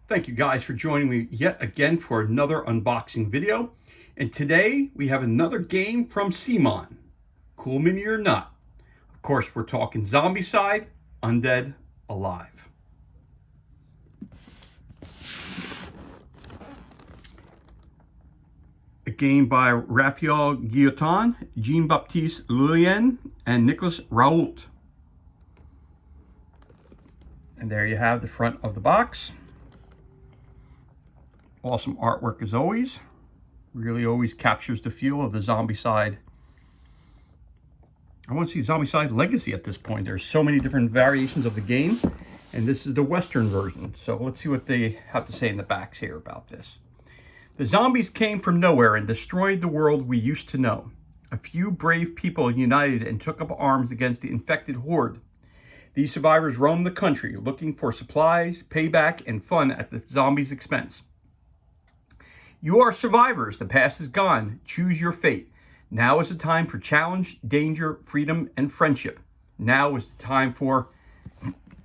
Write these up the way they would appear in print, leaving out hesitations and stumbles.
Thank you guys for joining me yet again for another unboxing video. And today we have another game from CMON. Cool mini or not. Of course, we're talking Zombicide, Undead, Alive. A game by Raphael Guillotin, Jean-Baptiste Lulien, and Nicolas Raoult. And there you have the front of the box. Awesome artwork as always. Really always captures the feel of the Zombicide. I want to see Zombicide Legacy at this point. There's so many different variations of the game, and this is the Western version. So let's see what they have to say in the backs here about this. The zombies came from nowhere and destroyed the world we used to know. A few brave people united and took up arms against the infected horde. These survivors roamed the country looking for supplies, payback, and fun at the zombies' expense. You are survivors. The past is gone. Choose your fate. Now is the time for challenge, danger, freedom, and friendship. Now is the time for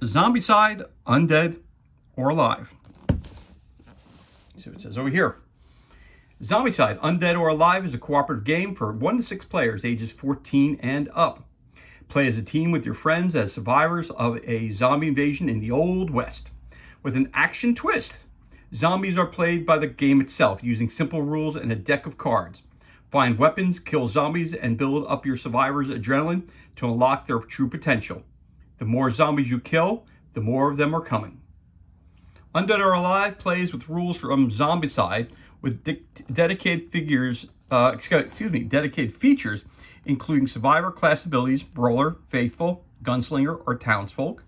Zombicide, Undead, or Alive. See what it says over here. Zombicide, Undead, or Alive is a cooperative game for 1 to 6 players, ages 14 and up. Play as a team with your friends as survivors of a zombie invasion in the Old West. With an action twist. Zombies are played by the game itself, using simple rules and a deck of cards. Find weapons, kill zombies, and build up your survivors' adrenaline to unlock their true potential. The more zombies you kill, the more of them are coming. Undead or Alive plays with rules from Zombicide with dedicated features, including survivor class abilities, brawler, faithful, gunslinger, or townsfolk.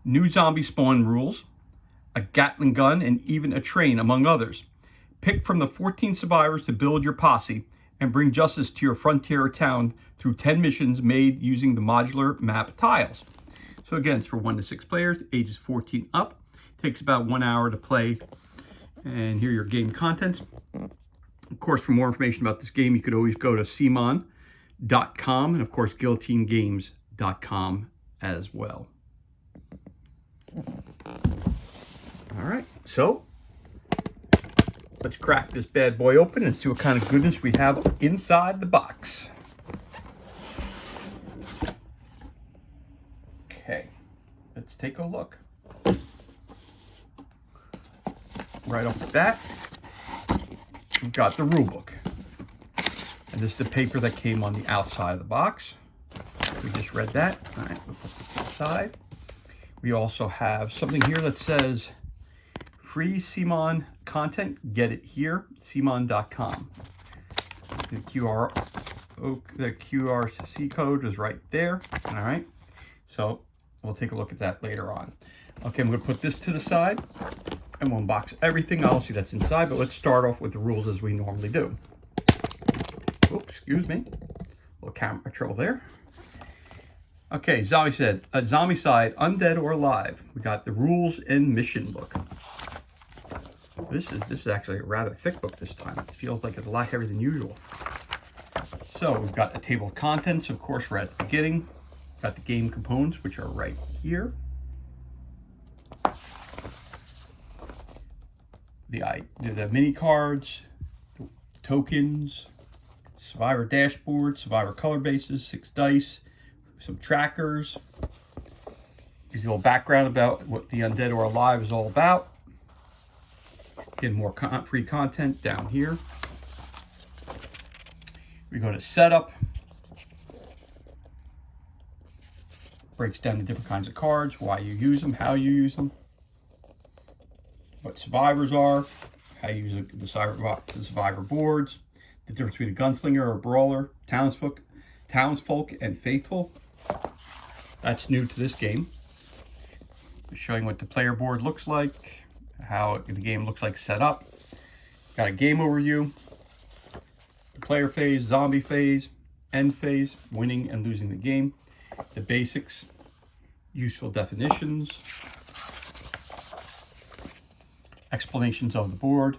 New zombie spawn rules, a Gatling gun, and even a train, among others. Pick from the 14 survivors to build your posse and bring justice to your frontier town through 10 missions made using the modular map tiles. So again, it's for 1 to 6 players, ages 14 up. Takes about 1 hour to play. And here are your game contents. Of course, for more information about this game, you could always go to cmon.com and of course guillotinegames.com as well. All right, so let's crack this bad boy open and see what kind of goodness we have inside the box. Okay, let's take a look. Right off the bat, we've got the rule book. And this is the paper that came on the outside of the box. We just read that. All right, we'll put this aside. We also have something here that says free CMON content, get it here, cmon.com. The QRC code is right there. All right, so we'll take a look at that later on. Okay, I'm going to put this to the side and we'll unbox everything else that's inside, but let's start off with the rules as we normally do. Oops, excuse me, a little camera trouble there. Okay, Zombicide, Undead or Alive. We got the rules and mission book. This is actually a rather thick book this time. It feels like it's a lot heavier than usual. So we've got a table of contents, of course, right at the beginning. Got the game components, which are right here. The mini cards, tokens, survivor dashboard, survivor color bases, 6 dice, some trackers. Gives you a little background about what the Undead or Alive is all about. Getting more free content down here. We go to setup. Breaks down the different kinds of cards, why you use them, how you use them, what survivors are, how you use the survivor boards, the difference between a gunslinger or a brawler, townsfolk, and faithful. That's new to this game. Showing what the player board looks like, how the game looks like set up. Got a game overview, the player phase, zombie phase, end phase, winning and losing the game, the basics, useful definitions, explanations of the board,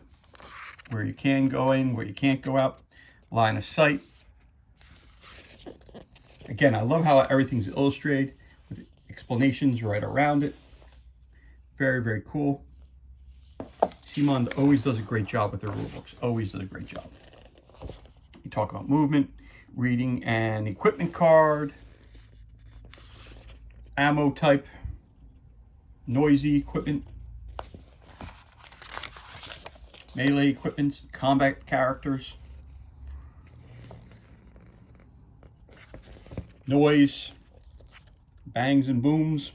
where you can go in, where you can't go out, line of sight. Again, I love how everything's illustrated with explanations right around it. Very, very cool. Simon always does a great job with their rule books. Always does a great job. You talk about movement, reading an equipment card, ammo type, noisy equipment, melee equipment, combat characters, noise, bangs and booms,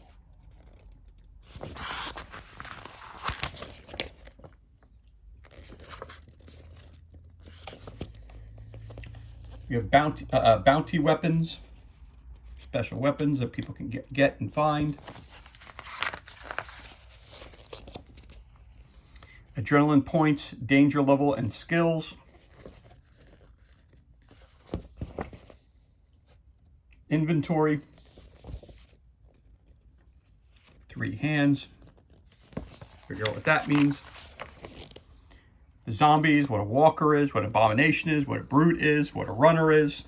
you have bounty weapons, special weapons that people can get and find. Adrenaline points, danger level, and skills. Inventory. 3 hands. Figure out what that means. The zombies, what a walker is, what an abomination is, what a brute is, what a runner is.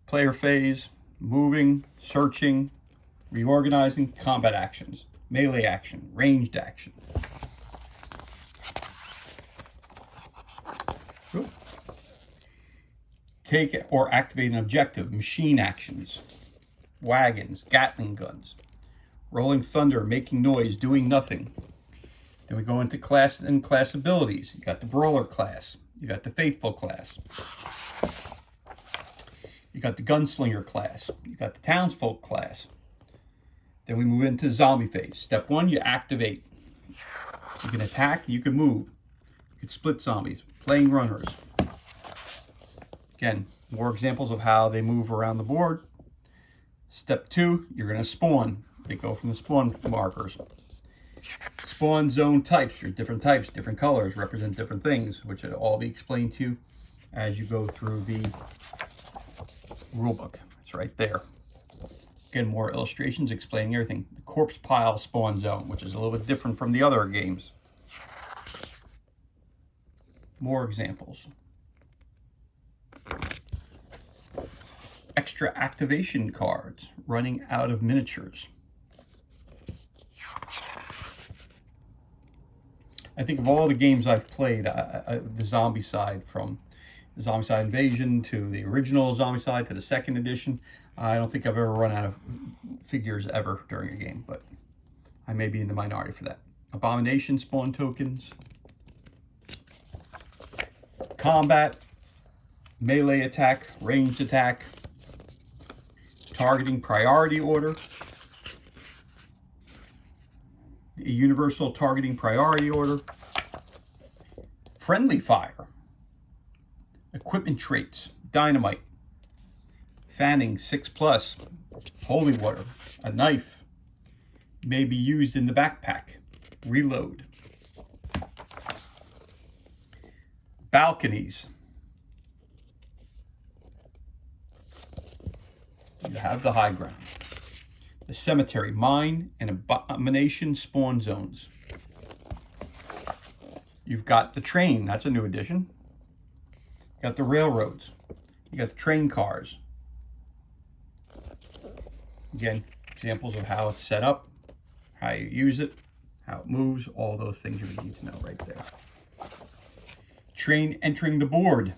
Player phase, moving, searching, reorganizing, combat actions, melee action, ranged action. Cool. Take or activate an objective, machine actions, wagons, Gatling guns, rolling thunder, making noise, doing nothing. Then we go into class and class abilities. You got the brawler class, you got the faithful class, you got the gunslinger class, you got the townsfolk class. Then we move into the zombie phase. Step 1, you activate. You can attack, you can move. You can split zombies, playing runners. Again, more examples of how they move around the board. Step 2, you're going to spawn. They go from the spawn markers. Spawn zone types. There's different types, different colors, represent different things, which will all be explained to you as you go through the rulebook. It's right there. Again, more illustrations explaining everything. The corpse pile spawn zone, which is a little bit different from the other games. More examples. Extra activation cards, running out of miniatures. I think of all the games I've played, the Zombicide, from the Zombicide Invasion to the original Zombicide to the 2nd edition, I don't think I've ever run out of figures ever during a game, but I may be in the minority for that. Abomination spawn tokens, combat, melee attack, ranged attack, targeting priority order, the universal targeting priority order, friendly fire, equipment traits, dynamite, fanning 6+, holy water, a knife, may be used in the backpack, reload, balconies, you have the high ground, the cemetery, mine, and abomination spawn zones. You've got the train, that's a new addition. You got the railroads, you got the train cars. Again, examples of how it's set up, how you use it, how it moves, all those things you need to know right there. Train entering the board.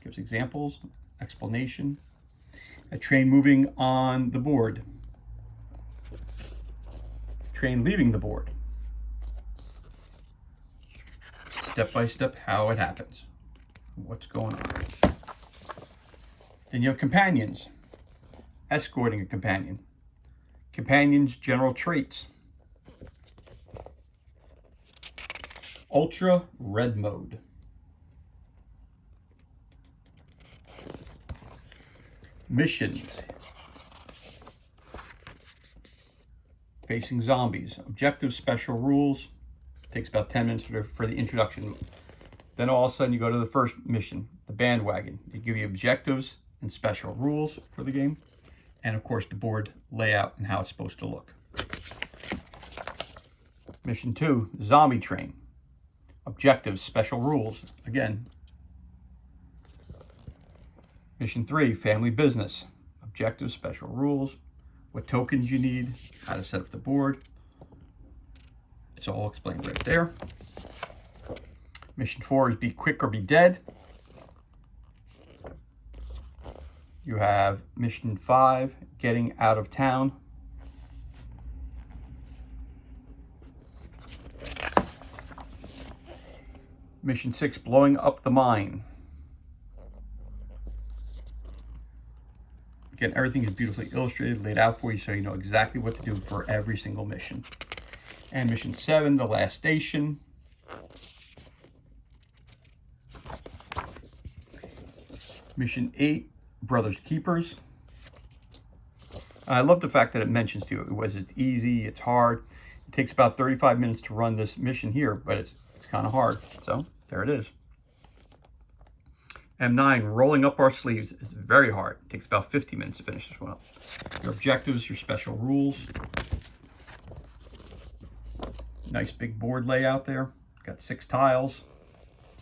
Gives examples, explanation. A train moving on the board. Train leaving the board. Step by step how it happens. What's going on. Then you have companions. Escorting a companion. Companions' general traits. Ultra red mode. Missions. Facing zombies. Objectives, special rules. Takes about 10 minutes for the introduction. Then all of a sudden you go to the first mission, the bandwagon. They give you objectives and special rules for the game. And of course the board layout and how it's supposed to look. Mission 2, zombie train. Objectives, special rules. Again. Mission 3, family business. Objectives, special rules. What tokens you need. How to set up the board. It's all explained right there. Mission 4 is be quick or be dead. You have mission 5, getting out of town. Mission 6, blowing up the mine. Again, everything is beautifully illustrated, laid out for you so you know exactly what to do for every single mission. And mission 7, the last station. Mission 8, Brothers Keepers. I love the fact that it mentions to you it's easy, it's hard. It takes about 35 minutes to run this mission here, but it's kind of hard. So there it is. M9, rolling up our sleeves. It's very hard. It takes about 50 minutes to finish this one up. Your objectives, your special rules. Nice big board layout there. Got 6 tiles.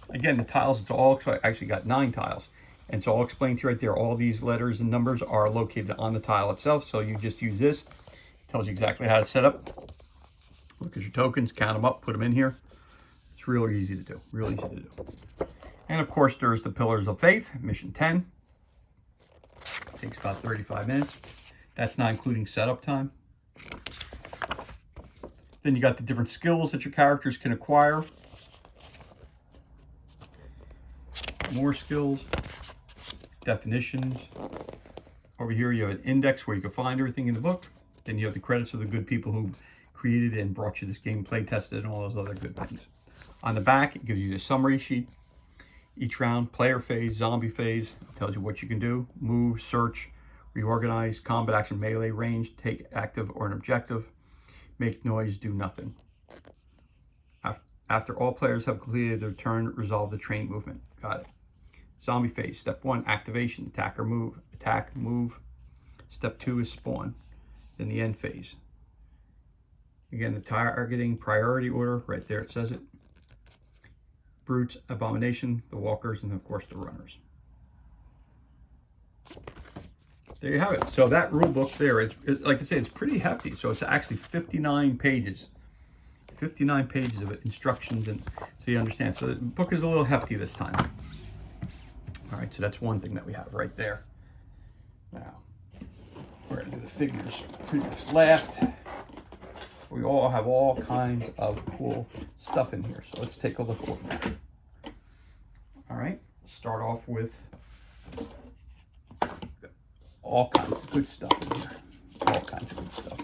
Again, the tiles, it's all actually got 9 tiles. And it's all explained to you right there. All these letters and numbers are located on the tile itself. So you just use this. It tells you exactly how to set up. Look at your tokens, count them up, put them in here. It's really easy to do. Really easy to do. And of course, there's the Pillars of Faith, mission 10. Takes about 35 minutes. That's not including setup time. Then you got the different skills that your characters can acquire. More skills. Definitions. Over here you have an index where you can find everything in the book. Then you have the credits of the good people who created and brought you this game, play tested, and all those other good things. On the back, it gives you the summary sheet. Each round, player phase, zombie phase, tells you what you can do. Move, search, reorganize, combat action, melee, range, take active or an objective, make noise, do nothing. After all players have completed their turn, resolve the train movement. Got it. Zombie phase, step 1, activation, attack or move. Attack, move. Step 2 is spawn. Then the end phase. Again, the targeting priority order, right there it says it. Brutes, abomination, the walkers, and of course the runners. There you have it. So that rule book there, it's like I say, it's pretty hefty. So it's actually 59 pages. 59 pages of instructions, and so you understand. So the book is a little hefty this time. All right, so that's one thing that we have right there. Now, we're going to do the figures pretty much last. We all have all kinds of cool stuff in here. So let's take a look over that. All right, start off with all kinds of good stuff in here. All kinds of good stuff.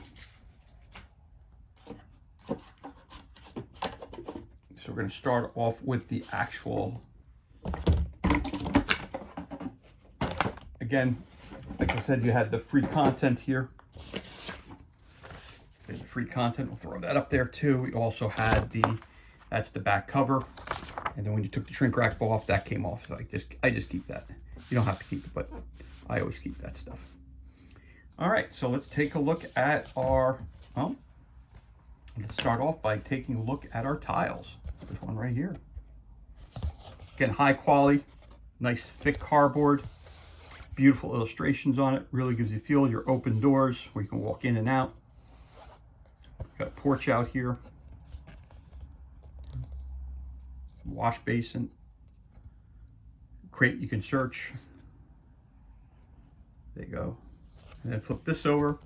So we're going to start off with the actual, again, like I said, you had the free content here. There's the free content, we'll throw that up there too. We also had that's the back cover. And then when you took the shrink wrap off, that came off. So I just keep that. You don't have to keep it, but I always keep that stuff. All right, so let's take a look at our, let's start off by taking a look at our tiles. There's one right here. Again, high quality, nice thick cardboard, beautiful illustrations on it. Really gives you a feel. Your open doors where you can walk in and out. Got a porch out here. Wash basin. Crate you can search. There you go. And then flip this over.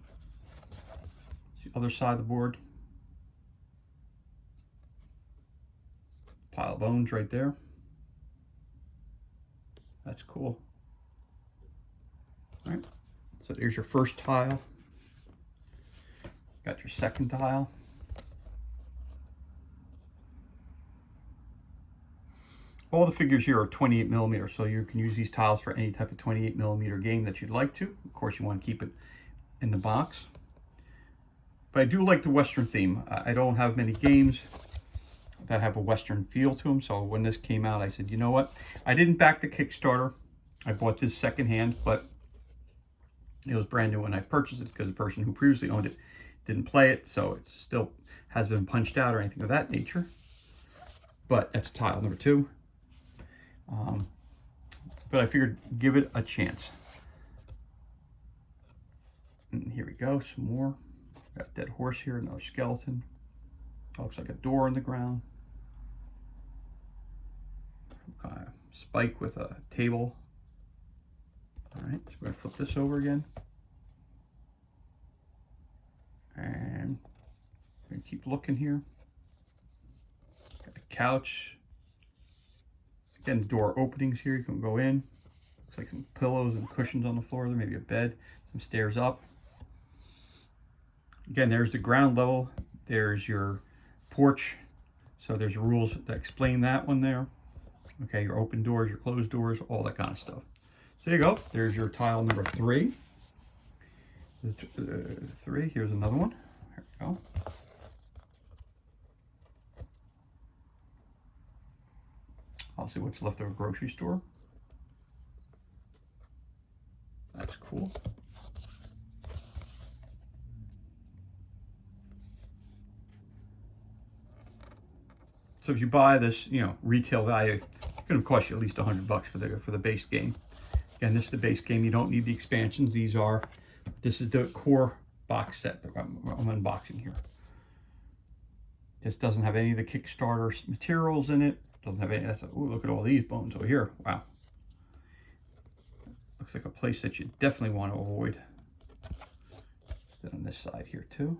The other side of the board. Pile of bones right there. That's cool. All right. So there's your first tile. Got your second tile. All the figures here are 28 millimeter, so you can use these tiles for any type of 28 millimeter game that you'd like to. Of course, you want to keep it in the box. But I do like the Western theme. I don't have many games that have a Western feel to them, so when this came out, I said, you know what? I didn't back the Kickstarter. I bought this secondhand, but it was brand new when I purchased it because the person who previously owned it didn't play it, so it still has been punched out or anything of that nature. But that's tile number 2. But I figured give it a chance. And here we go, some more. Got a dead horse here, another skeleton. Looks like a door in the ground. Spike with a table. All right, so we're going to flip this over again. And we're going to keep looking here. Got a couch. Again, door openings here. You can go in. Looks like some pillows and cushions on the floor there, maybe a bed. Some stairs up. Again, there's the ground level. There's your porch. So there's rules that explain that one there. Okay, your open doors, your closed doors, all that kind of stuff. So there you go. There's your tile number 3. 3. Here's another one. There we go. I'll see what's left of a grocery store. That's cool. So if you buy this, retail value, it's going to cost you at least $100 for the base game. Again, this is the base game. You don't need the expansions. This is the core box set that I'm unboxing here. This doesn't have any of the Kickstarter materials in it. Doesn't have any. Ooh, look at all these bones over here. Wow. Looks like a place that you definitely want to avoid. Then on this side here too.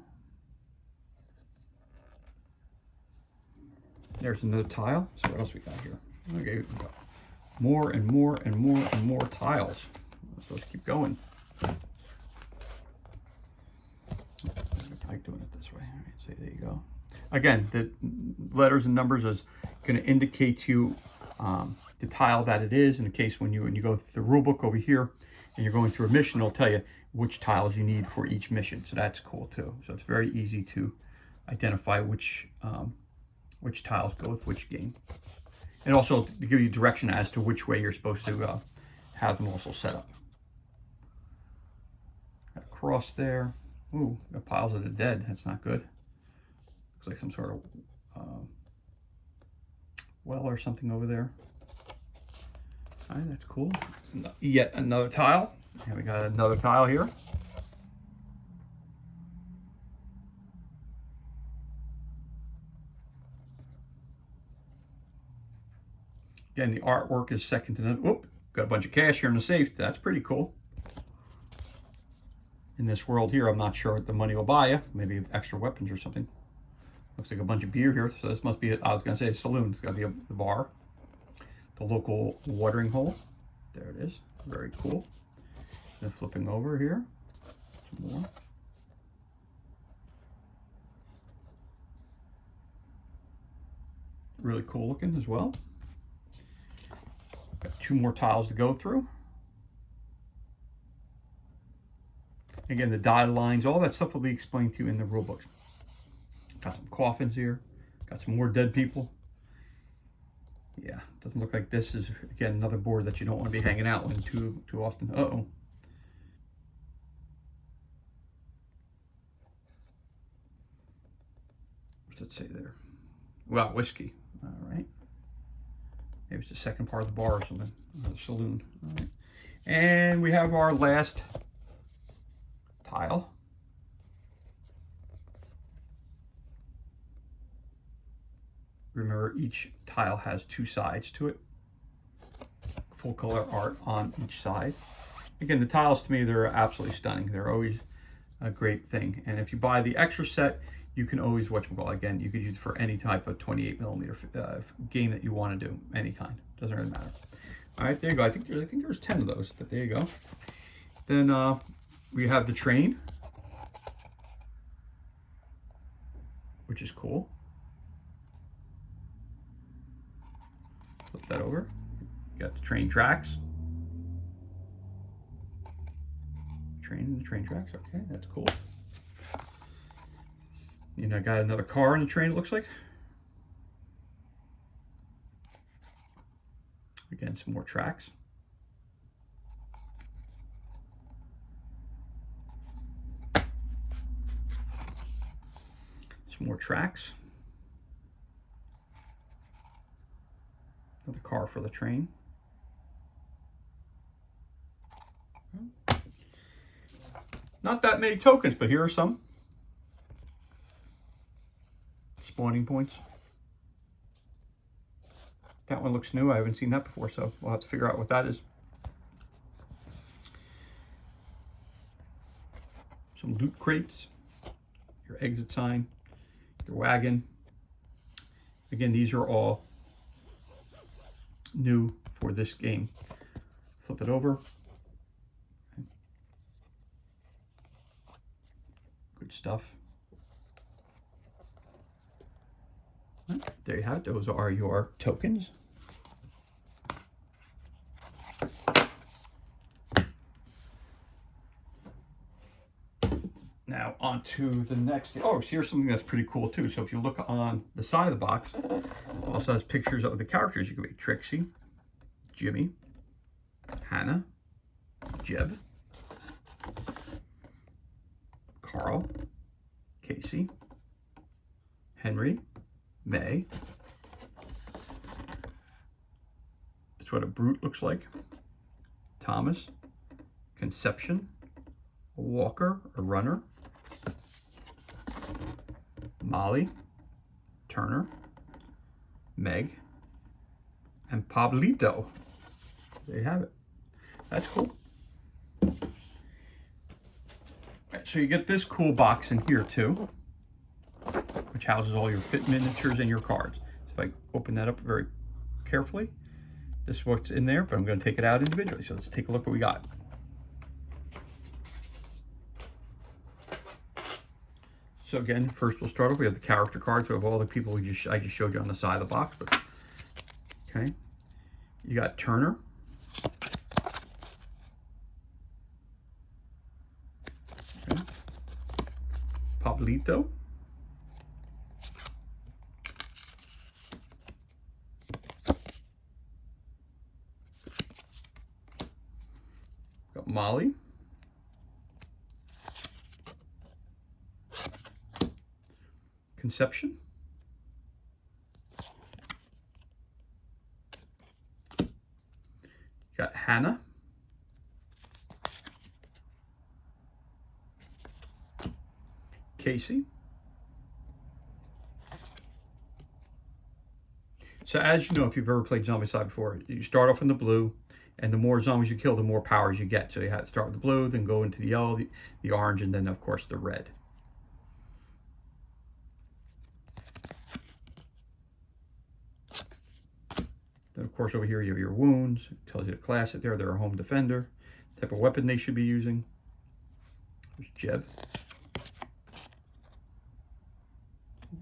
There's another tile. So what else we got here? Okay, we got more and more and more and more tiles. So let's keep going. I'm doing it this way. All right, so there you go. Again, the letters and numbers is going to indicate to you the tile that it is. In the case when you go through the rule book over here and you're going through a mission, it'll tell you which tiles you need for each mission. So that's cool too. So it's very easy to identify which tiles go with which game. And also to give you direction as to which way you're supposed to have them also set up. Got a cross there. Ooh, got piles of the dead. That's not good. Looks like some sort of well or something over there. All right, that's cool. Yet another tile. And we got another tile here. Again, the artwork is second to none. Oop, got a bunch of cash here in the safe. That's pretty cool. In this world here, I'm not sure what the money will buy you. Maybe extra weapons or something. Looks like a bunch of beer here. So this must be, I was going to say a saloon. It's got to be the bar. The local watering hole. There it is. Very cool. Then flipping over here. Some more. Really cool looking as well. Got 2 more tiles to go through. Again, the dotted lines, all that stuff will be explained to you in the rule books. Got some coffins here. Got some more dead people. Yeah, doesn't look like this is, again, another board that you don't want to be hanging out on too often. Uh-oh. What's it say there? Wow, whiskey. All right. Maybe it's the second part of the bar or something. The saloon. All right. And we have our last tile. Remember, each tile has 2 sides to it. Full color art on each side. Again, the tiles to me, they're absolutely stunning. They're always a great thing. And if you buy the extra set, you can always, again, you could use it for any type of 28mm game that you want to do, any kind. Doesn't really matter. All right, there you go. I think there's 10 of those, but there you go. Then we have the train, which is cool. Flip that over. You got the train tracks. Train tracks. Okay, that's cool. I got another car in the train, it looks like. Again, some more tracks. Some more tracks. Another car for the train. Not that many tokens, but here are some. spawning points. That one looks new. I haven't seen that before, so we'll have to figure out what that is. Some loot crates, your exit sign, your wagon. Again, these are all new for this game. Flip it over. Good stuff. There you have it. Those are your tokens. Now on to the next. Oh, here's something that's pretty cool too. So if you look on the side of the box, it also has pictures of the characters. You can make Trixie, Jimmy, Hannah, Jeb, Carl, Casey, Henry, May. That's what a brute looks like. Thomas, Conception, a walker, a runner, Molly, Turner, Meg, and Pablito. There you have it. That's cool. All right, so you get this cool box in here too, which houses all your fit miniatures and your cards. So if I open that up very carefully, this is what's in there, but I'm going to take it out individually. So let's take a look what we got. So again, first we'll start off. We have the character cards. We have all the people I just showed you on the side of the box. But, okay, you got Turner, okay. Pablito, got Molly, Conception, got Hannah, Casey. So as you know, if you've ever played Zombicide before, you start off in the blue, and the more zombies you kill, the more powers you get. So you have to start with the blue, then go into the yellow, the orange, and then of course the red. Then of course over here you have your wounds. It tells you the class that they're a home defender, type of weapon they should be using. There's Jeb.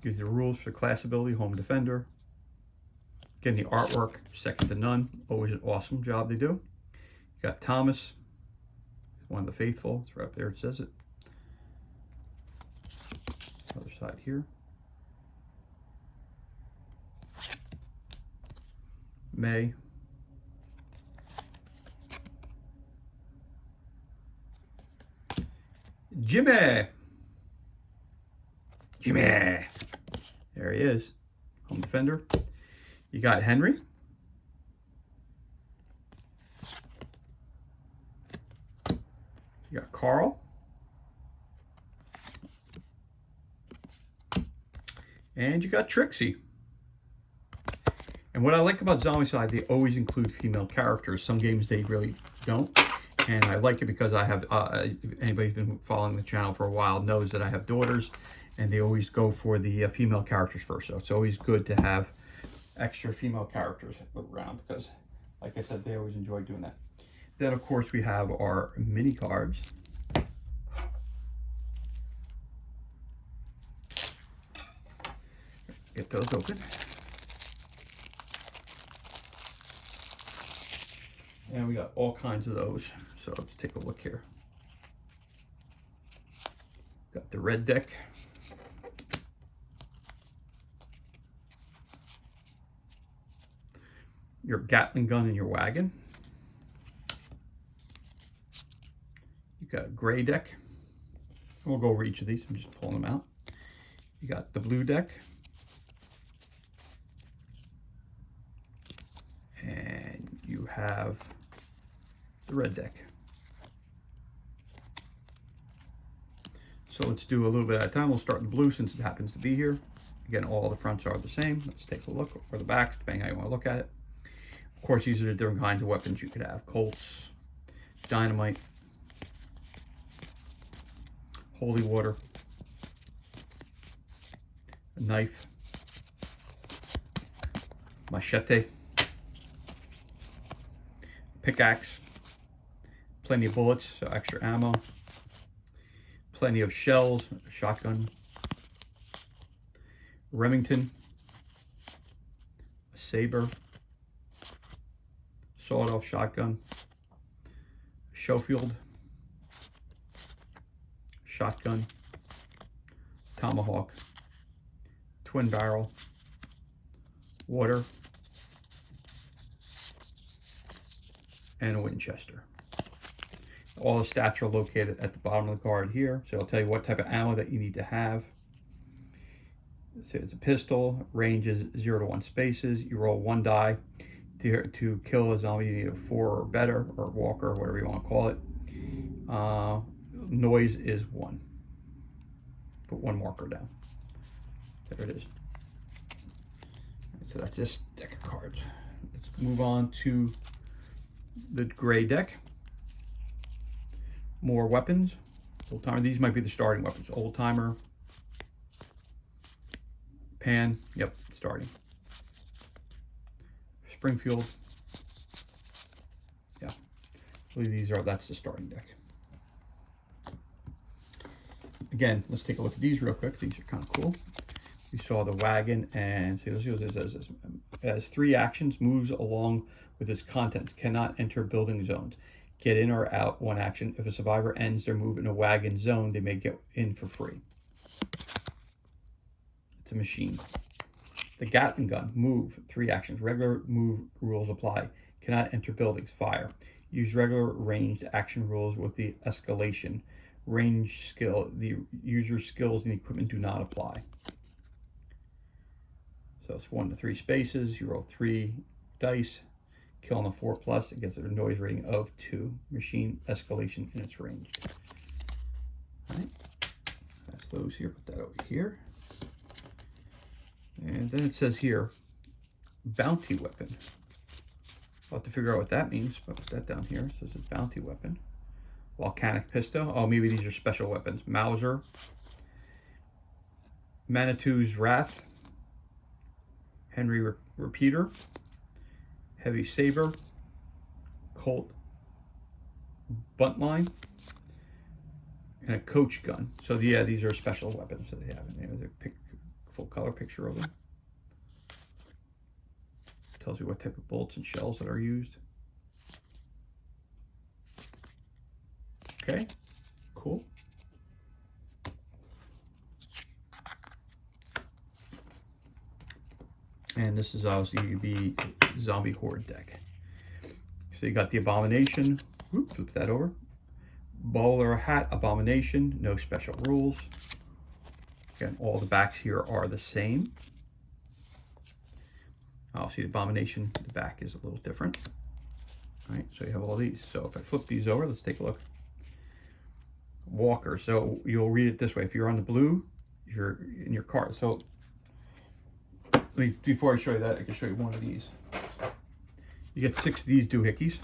Gives you the rules for the class ability, home defender. Again, the artwork, second to none. Always an awesome job they do. You got Thomas, one of the faithful. It's right up there, it says it. Other side here. May. Jimmy. Jimmy. There he is. Home defender. You got Henry. You got Carl. And you got Trixie. And what I like about Zombicide, they always include female characters. Some games they really don't. And I like it because I have, anybody who's been following the channel for a while knows that I have daughters, and they always go for the female characters first. So it's always good to have extra female characters around because, like I said, they always enjoy doing that. Then, of course, we have our mini cards. Get those open. And we got all kinds of those. So let's take a look here. Got the red deck. Your Gatling gun in your wagon. You got a gray deck. And we'll go over each of these. I'm just pulling them out. You got the blue deck. And you have the red deck. So let's do a little bit at a time. We'll start in the blue since it happens to be here. Again, all the fronts are the same. Let's take a look, or the backs, depending how you want to look at it. Of course, these are the different kinds of weapons you could have. Colts, dynamite, holy water, a knife, machete, pickaxe, plenty of bullets, so extra ammo, plenty of shells, shotgun, Remington, a saber, sawed-off shotgun, Schofield, shotgun, tomahawk, twin barrel, water, and a Winchester. All the stats are located at the bottom of the card here, so it'll tell you what type of ammo that you need to have. So it's a pistol, range is 0 to 1 spaces. You roll 1 die. To kill a zombie, you need a 4 or better, or walker, whatever you want to call it. Noise is 1. Put 1 marker down. There it is. So that's this deck of cards. Let's move on to the gray deck. More weapons. Old timer. These might be the starting weapons. Old timer. Pan. Yep, starting. Springfield. Yeah. I believe that's the starting deck. Again, let's take a look at these real quick. These are kind of cool. We saw the wagon, and see, let's see what this says. It has 3 actions, moves along with its contents, cannot enter building zones. Get in or out 1 action. If a survivor ends their move in a wagon zone, they may get in for free. It's a machine. The Gatling gun, move, 3 actions. Regular move rules apply. Cannot enter buildings. Fire. Use regular ranged action rules with the escalation. Range skill, the user's skills and equipment do not apply. So it's 1 to 3 spaces. You roll 3 dice. Kill on the 4+, it gets a noise rating of 2. Machine escalation in its range. All right. That's those here. Put that over here. And then it says here, bounty weapon. I'll have to figure out what that means. I'll put that down here. So it's a bounty weapon. Volcanic pistol. Oh, maybe these are special weapons. Mauser. Manitou's Wrath. Henry Repeater. Heavy Saber. Colt Buntline. And a coach gun. So yeah, these are special weapons that they have in there. They're full color picture of them. Tells you what type of bullets and shells that are used. Okay, cool. And this is obviously the zombie horde deck. So you got the abomination. Oops, flip that over. Bowler hat, abomination, no special rules. Again, all the backs here are the same. Obviously, the abomination, the back is a little different. All right, so you have all these. So if I flip these over, let's take a look. Walker. So you'll read it this way. If you're on the blue, you're in your card. So before I show you that, I can show you one of these. You get 6 of these doohickeys.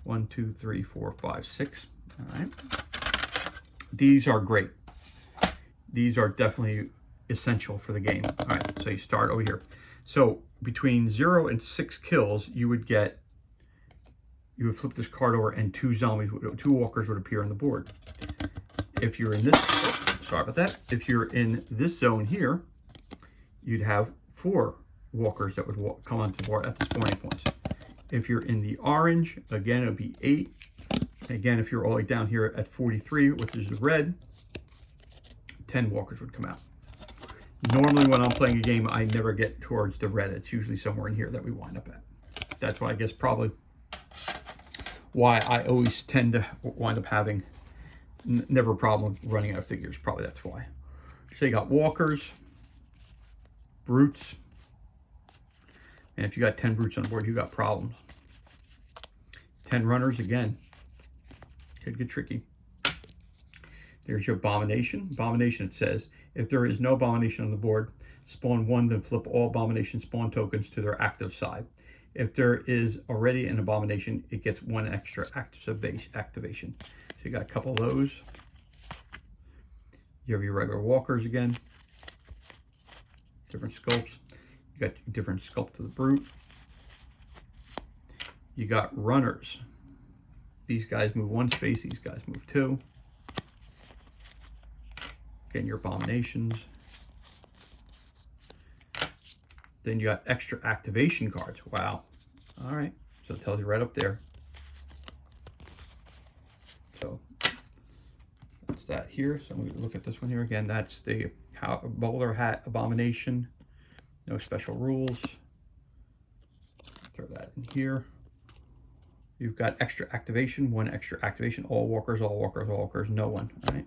1, 2, 3, 4, 5, 6. All right. These are great. These are definitely essential for the game. All right, so you start over here. So between 0 and 6 kills, you would flip this card over and 2 walkers would appear on the board. If you're in this, sorry about that. If you're in this zone here, you'd have 4 walkers that would come onto the board at the spawning points. If you're in the orange, again, it would be 8. Again, if you're all the way down here at 43, which is the red, 10 walkers would come out. Normally when I'm playing a game, I never get towards the red. It's usually somewhere in here that we wind up at. That's why I guess probably why I always tend to wind up having never a problem with running out of figures. Probably that's why. So you got walkers, brutes, and if you got 10 brutes on board, you got problems. 10 runners, again, could get tricky. Here's your abomination. Abomination, it says, if there is no abomination on the board, spawn one, then flip all abomination spawn tokens to their active side. If there is already an abomination, it gets one extra activation. So you got a couple of those. You have your regular walkers again. Different sculpts. You got different sculpt to the brute. You got runners. These guys move one space, these guys move two. Again, your abominations. Then you got extra activation cards. Wow. All right. So it tells you right up there. So that's that here. So we look at this one here again. That's the bowler hat abomination. No special rules. Throw that in here. You've got extra activation, one extra activation. All walkers, all walkers, all walkers. No one. All right.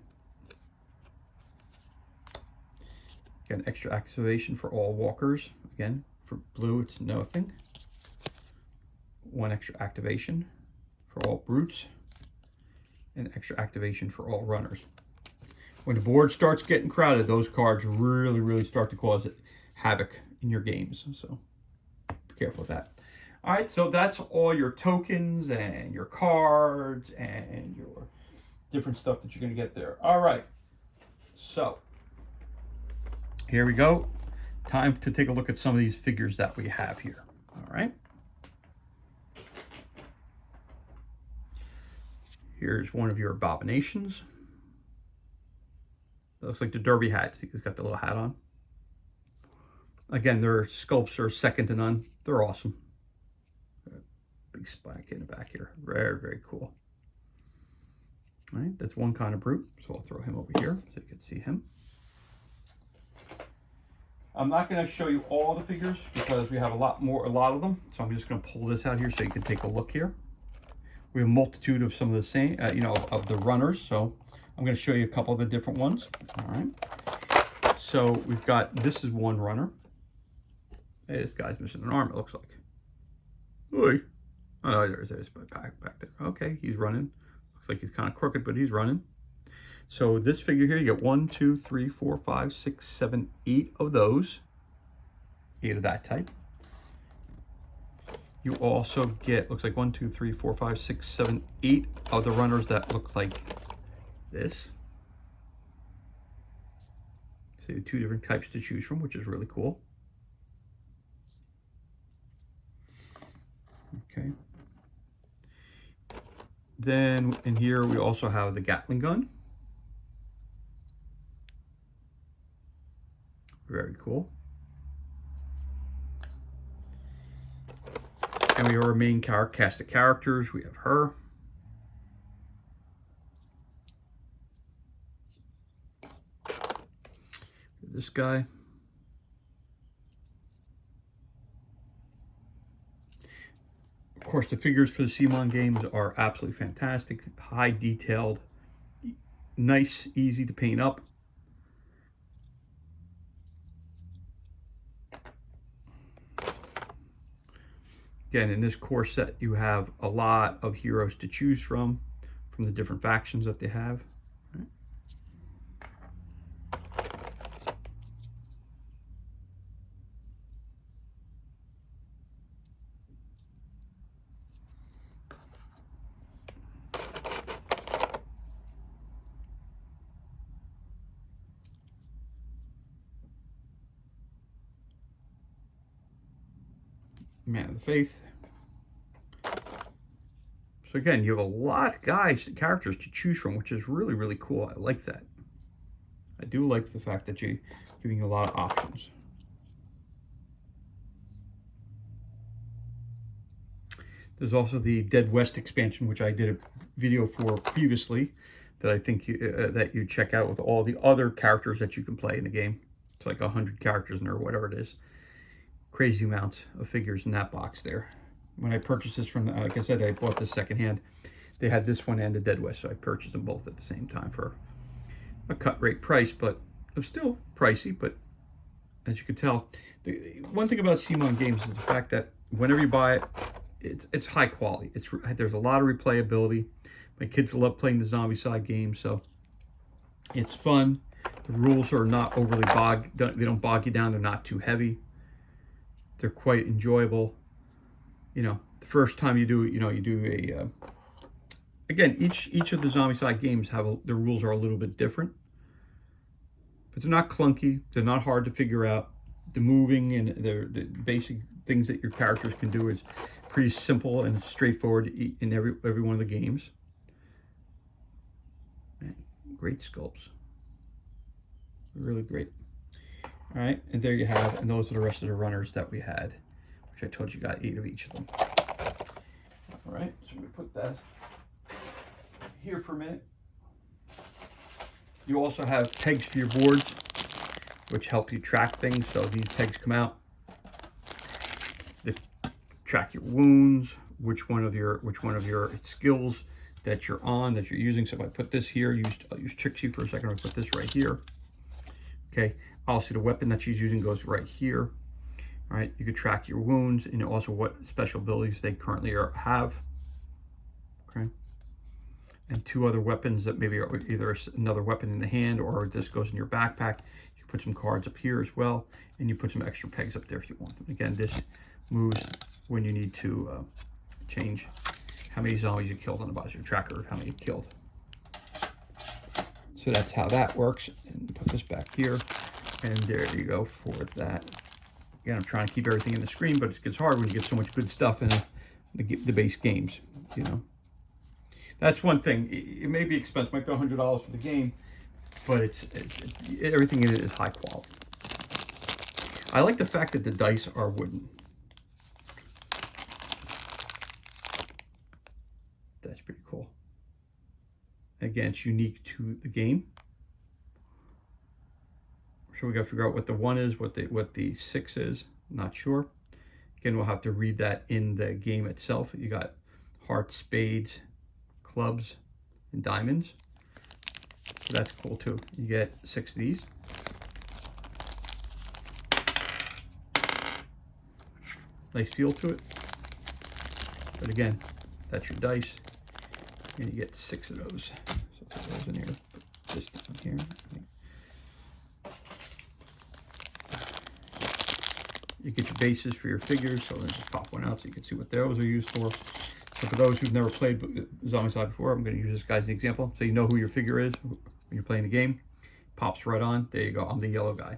Again, extra activation for all walkers. Again, for blue, it's nothing. One extra activation for all brutes. And extra activation for all runners. When the board starts getting crowded, those cards really, really start to cause havoc in your games. So be careful with that. All right, so that's all your tokens and your cards and your different stuff that you're going to get there. All right, so here we go. Time to take a look at some of these figures that we have here. All right. Here's one of your abominations. That looks like the derby hat. See, he's got the little hat on. Again, their sculpts are second to none. They're awesome. Big spike in the back here. Very, very cool. All right, that's one kind of brute. So I'll throw him over here so you can see him. I'm not going to show you all the figures because we have a lot of them. So I'm just going to pull this out here so you can take a look here. We have a multitude of some of the same, of the runners. So I'm going to show you a couple of the different ones. All right. So we've got, this is one runner. Hey, this guy's missing an arm, it looks like. Oy. Oh, there's back there. Okay, he's running. Looks like he's kind of crooked, but he's running. So this figure here, you get 1, 2, 3, 4, 5, 6, 7, 8 of those. 8 of that type. You also get, looks like 1, 2, 3, 4, 5, 6, 7, 8 of the runners that look like this. So 2 different types to choose from, which is really cool. Okay. Then in here we also have the Gatling gun. Very cool. And we have our main cast of characters. We have her. This guy. Of course, the figures for the CMON games are absolutely fantastic. High detailed, nice, easy to paint up. Again, in this core set, you have a lot of heroes to choose from the different factions that they have. Right. Man of the Faith. So again, you have a lot of characters to choose from, which is really, really cool. I like that. I do like the fact that you're giving you a lot of options. There's also the Dead West expansion, which I did a video for previously, that I think that you check out with all the other characters that you can play in the game. It's like 100 characters in there, or whatever it is. Crazy amounts of figures in that box there. When I purchased this from, like I said, I bought this secondhand. They had this one and the Dead West, so I purchased them both at the same time for a cut rate price, but it was still pricey. But as you can tell, the one thing about CMON games is the fact that whenever you buy it, it's high quality. There's a lot of replayability. My kids love playing the Zombicide game, so It's fun. The rules are not overly they don't bog you down. They're not too heavy. They're quite enjoyable. You know, the first time you do, you do a, again, each of the Zombicide games the rules are a little bit different, but they're not clunky. They're not hard to figure out. The moving and the basic things that your characters can do is pretty simple and straightforward in every one of the games. Great sculpts. Really great. All right, and there you have, and those are the rest of the runners that we had, which I told you got 8 of each of them. All right, so we put that here for a minute. You also have pegs for your boards, which help you track things. So these pegs come out. They track your wounds, which one of your skills that you're on, that you're using. So if I put this here, I'll use Trixie for a second. I'll put this right here. Okay, also the weapon that she's using goes right here. All right, you can track your wounds and also what special abilities they currently have. Okay, and 2 other weapons that maybe are either another weapon in the hand or this goes in your backpack. You put some cards up here as well, and you put some extra pegs up there if you want them. Again, this moves when you need to change how many zombies you killed on the bottom of your tracker of how many you killed. So that's how that works. And put this back here, and there you go for that. Again, I'm trying to keep everything in the screen, but it gets hard when you get so much good stuff in the base games, you know. That's one thing. It may be expensive, might be $100 for the game, but everything in it is high quality. I like the fact that the dice are wooden. That's pretty cool. Again, it's unique to the game. So we got to figure out what the 1 is, what the 6 is. Not sure. Again, we'll have to read that in the game itself. You got hearts, spades, clubs, and diamonds. So that's cool too. You get 6 of these. Nice feel to it. But again, that's your dice, and you get 6 of those. So let's put those in here. Put this down here. You get your bases for your figures, so let's just pop one out so you can see what those are used for. So for those who've never played Zombicide before, I'm going to use this guy as an example, so you know who your figure is when you're playing the game. Pops right on. There you go. I'm the yellow guy.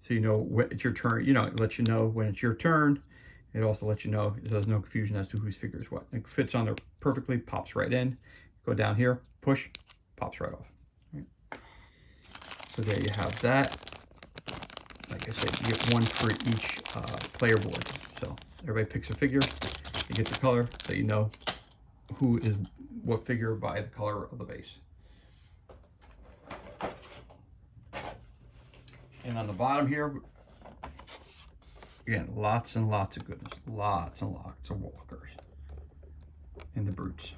So you know when it's your turn. You know, it lets you know when it's your turn. It also lets you know so there's no confusion as to whose figure is what. It fits on there perfectly. Pops right in. Go down here. Push. Pops right off. Right. So there you have that. Like I said, you get 1 for each player board. So everybody picks a figure, you get the color, so you know who is what figure by the color of the base. And on the bottom here, again, lots and lots of goodness. Lots and lots of walkers and the brutes.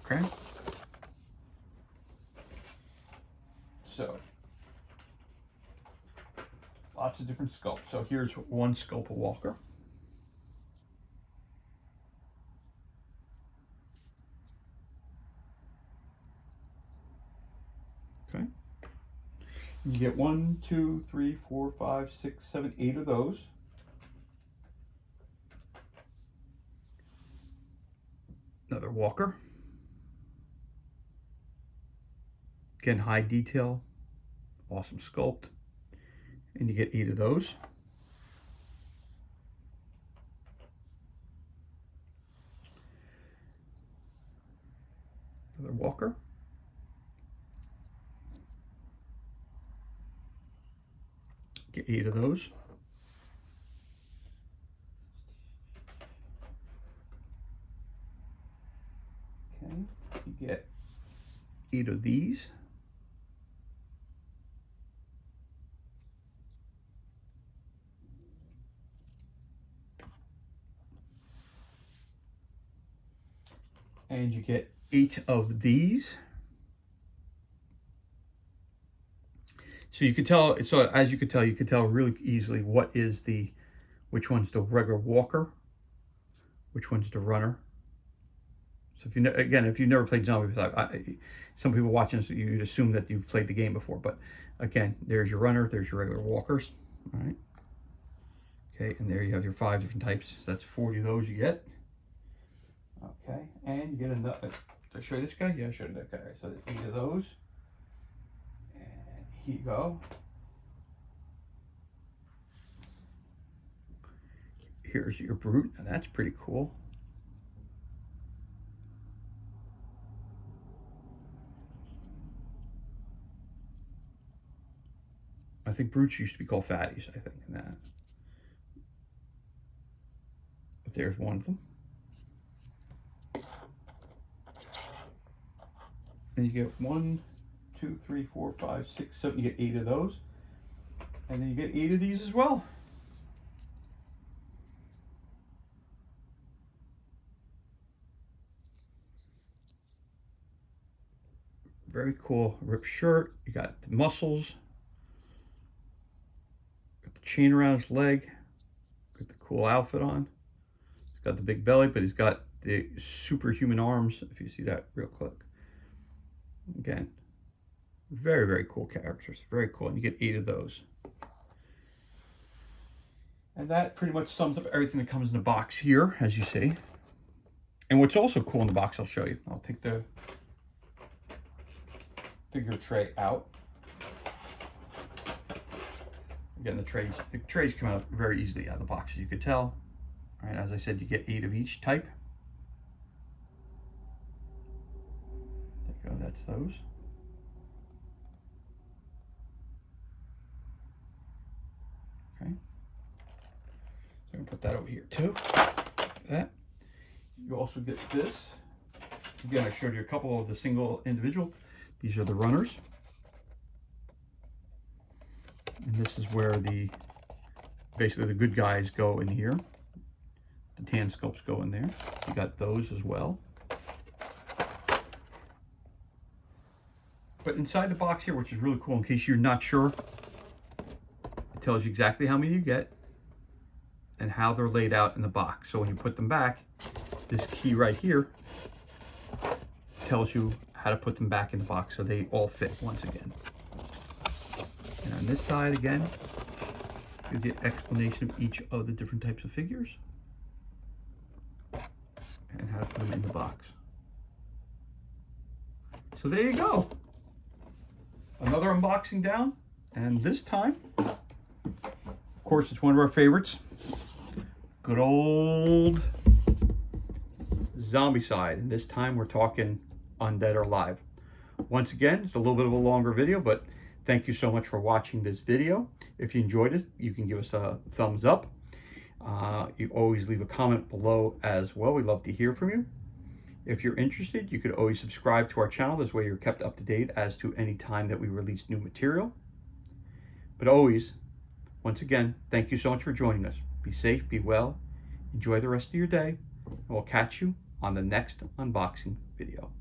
Okay. So, lots of different sculpts. So here's one sculpt of Walker. Okay. You get 1, 2, 3, 4, 5, 6, 7, 8 of those. Another Walker. Again, high detail, awesome sculpt. And you get 8 of those. Another Walker. Get 8 of those. Okay, you get 8 of these. And you get 8 of these. So you could tell, so as you could tell really easily which one's the regular Walker, which one's the runner, So if you again, if you've never played Zombicide, some people watching this, you'd assume that you've played the game before. But again, there's your runner, there's your regular walkers. All right. Okay, and there you have your 5 different types. So that's 40 of those you get. Okay, and you get another. Did I show you this guy? Yeah, I showed you that guy. So 8 of those. And here you go. Here's your brute, and that's pretty cool. I think brutes used to be called fatties, I think, in that. But there's one of them. And you get 1, 2, 3, 4, 5, 6, 7. You get 8 of those. And then you get 8 of these as well. Very cool ripped shirt. You got the muscles. Got the chain around his leg. Got the cool outfit on. He's got the big belly, but he's got the superhuman arms, if you see that real quick. Again, very, very cool characters. Very cool. And you get 8 of those. And that pretty much sums up everything that comes in the box here, as you see. And what's also cool in the box, I'll show you. I'll take the figure tray out. Again, the trays come out very easily out of the box, as you could tell. All right, as I said, you get 8 of each type. There you go, that's those. Okay. So I'm gonna put that over here too. Like that. You also get this. Again, I showed you a couple of the single individual. These are the runners. And this is where basically the good guys go in here. The tan sculpts go in there. You got those as well. But inside the box here, which is really cool, in case you're not sure, it tells you exactly how many you get and how they're laid out in the box. So when you put them back, this key right here tells you how to put them back in the box so they all fit once again. And on this side again, gives you an explanation of each of the different types of figures and how to put them in the box. So there you go. Another unboxing down, and this time, of course, it's one of our favorites. Good old Zombicide, and this time we're talking Undead or Live. Once again, it's a little bit of a longer video, but thank you so much for watching this video. If you enjoyed it, you can give us a thumbs up. You always leave a comment below as well. We'd love to hear from you. If you're interested, you could always subscribe to our channel. This way you're kept up to date as to any time that we release new material. But always, once again, thank you so much for joining us. Be safe, be well, enjoy the rest of your day, and we'll catch you on the next unboxing video.